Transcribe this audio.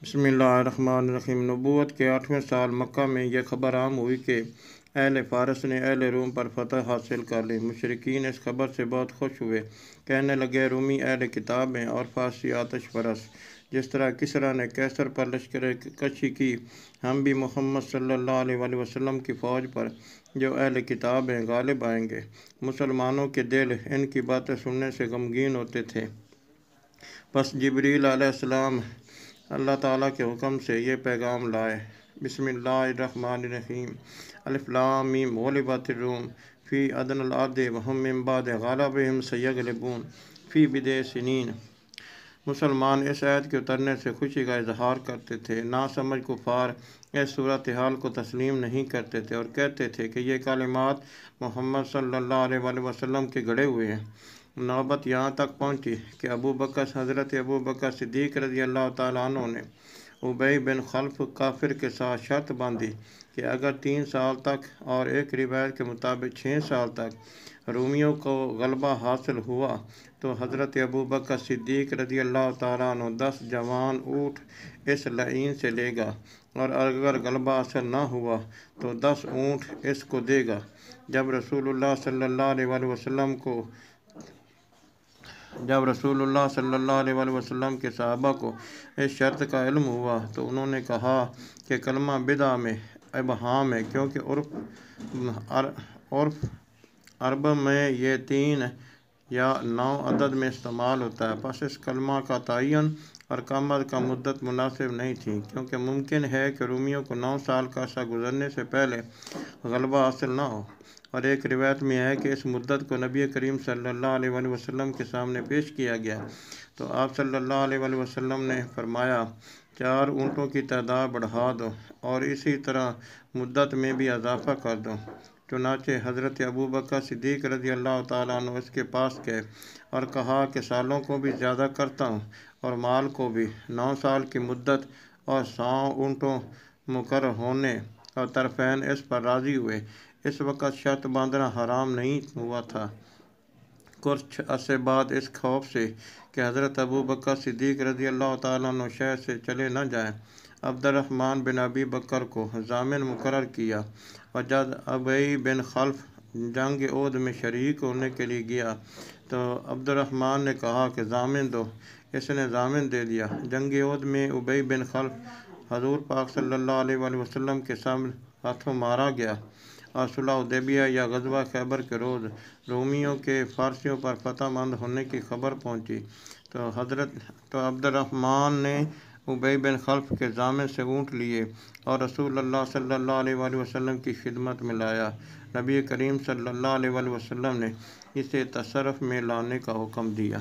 بسم اللہ الرحمن الرحیم۔ نبوت کے 8ویں سال مکہ میں یہ خبر عام ہوئی کہ اہل فارس نے اہل روم پر فتح حاصل کر لی۔ مشرکین اس خبر سے بہت خوش ہوئے، کہنے لگے رومی اہل کتاب ہیں اور فارسی آتش پرست۔ جس طرح کسریٰ نے قیصر پر لشکر کشی کی، ہم بھی محمد صلی اللہ علیہ وسلم کی فوج پر جو اہل کتاب ہیں غالب آئیں گے۔ مسلمانوں کے دل ان کی باتیں سننے سے غمگین ہوتے تھے۔ پس جبریل علیہ السلام اللہ تعالیٰ کے حکم سے یہ پیغام لائے۔ بسم اللہ الرحمن الرحیم۔ الف لام میم غلبت الروم فی ادنی الارض وہم من بعد غلبہم سیغلبون فی بضع سنین۔ مسلمان اس آیت کے اترنے سے خوشی کا اظہار کرتے تھے۔ ناسمجھ کفار اس صورتحال کو تسلیم نہیں کرتے تھے اور کہتے تھے کہ یہ کلمات محمد صلی اللہ علیہ وسلم کے گڑھے ہوئے ہیں۔ نوبت یہاں تک پہنچی کہ حضرت ابو بکر صدیق رضی اللہ تعالیٰ عنہ نے ابی بن خلف کافر کے ساتھ شرط باندھی کہ اگر 3 سال تک اور ایک روایت کے مطابق 6 سال تک رومیوں کو غلبہ حاصل ہوا تو حضرت ابو بکر صدیق رضی اللہ تعالیٰ عنہ 10 جوان اونٹ اس لعین سے لے گا، اور اگر غلبہ حاصل نہ ہوا تو 10 اونٹ اس کو دے گا۔ جب رسول اللہ صلی اللہ علیہ وسلم کے صحابہ کو اس شرط کا علم ہوا تو انہوں نے کہا کہ کلمہ بدعہ میں ابہام ہے، کیونکہ عرف عرب میں یہ 3 یا 9 عدد میں استعمال ہوتا ہے۔ پس اس کلمہ کا تعین اور کم از کم مدت مناسب نہیں تھی، کیونکہ ممکن ہے کہ رومیوں کو 9 سال کا عرصہ گزرنے سے پہلے غلبہ حاصل نہ ہو۔ اور ایک روایت میں ہے کہ اس مدت کو نبی کریم صلی اللہ علیہ وسلم کے سامنے پیش کیا گیا تو آپ صلی اللہ علیہ وسلم نے فرمایا 4 اونٹوں کی تعداد بڑھا دو اور اسی طرح مدت میں بھی اضافہ کر دو۔ چنانچہ حضرت ابو بکر صدیق رضی اللہ تعالیٰ عنہ اس کے پاس گئے اور کہا کہ سالوں کو بھی زیادہ کرتا ہوں اور مال کو بھی۔ 9 سال کی مدت اور 100 اونٹوں مقرر ہونے اور طرفین اس پر راضی ہوئے۔ اس وقت شرط باندھنا حرام نہیں ہوا تھا۔ کچھ عرصے بعد اس خوف سے کہ حضرت ابو بکر صدیق رضی اللہ تعالیٰ عنہ شہر سے چلے نہ جائیں، عبد الرحمن بن ابی بکر کو ضامن مقرر کیا، اور جب ابی بن خلف جنگ احد میں شریک ہونے کے لیے گیا تو عبد الرحمن نے کہا کہ ضامن دو۔ اس نے ضامن دے دیا۔ جنگ احد میں ابی بن خلف حضور پاک صلی اللہ علیہ وسلم کے سامنے ہاتھوں مارا گیا، اور صلح حدیبیہ یا غزوہ خیبر کے روز رومیوں کے فارسیوں پر فتح مند ہونے کی خبر پہنچی تو عبد الرحمن نے ابی بن خلف کے ضامن سے اونٹ لیے اور رسول اللہ صلی اللہ علیہ وسلم کی خدمت میں لایا۔ نبی کریم صلی اللہ علیہ وسلم نے اسے تصرف میں لانے کا حکم دیا۔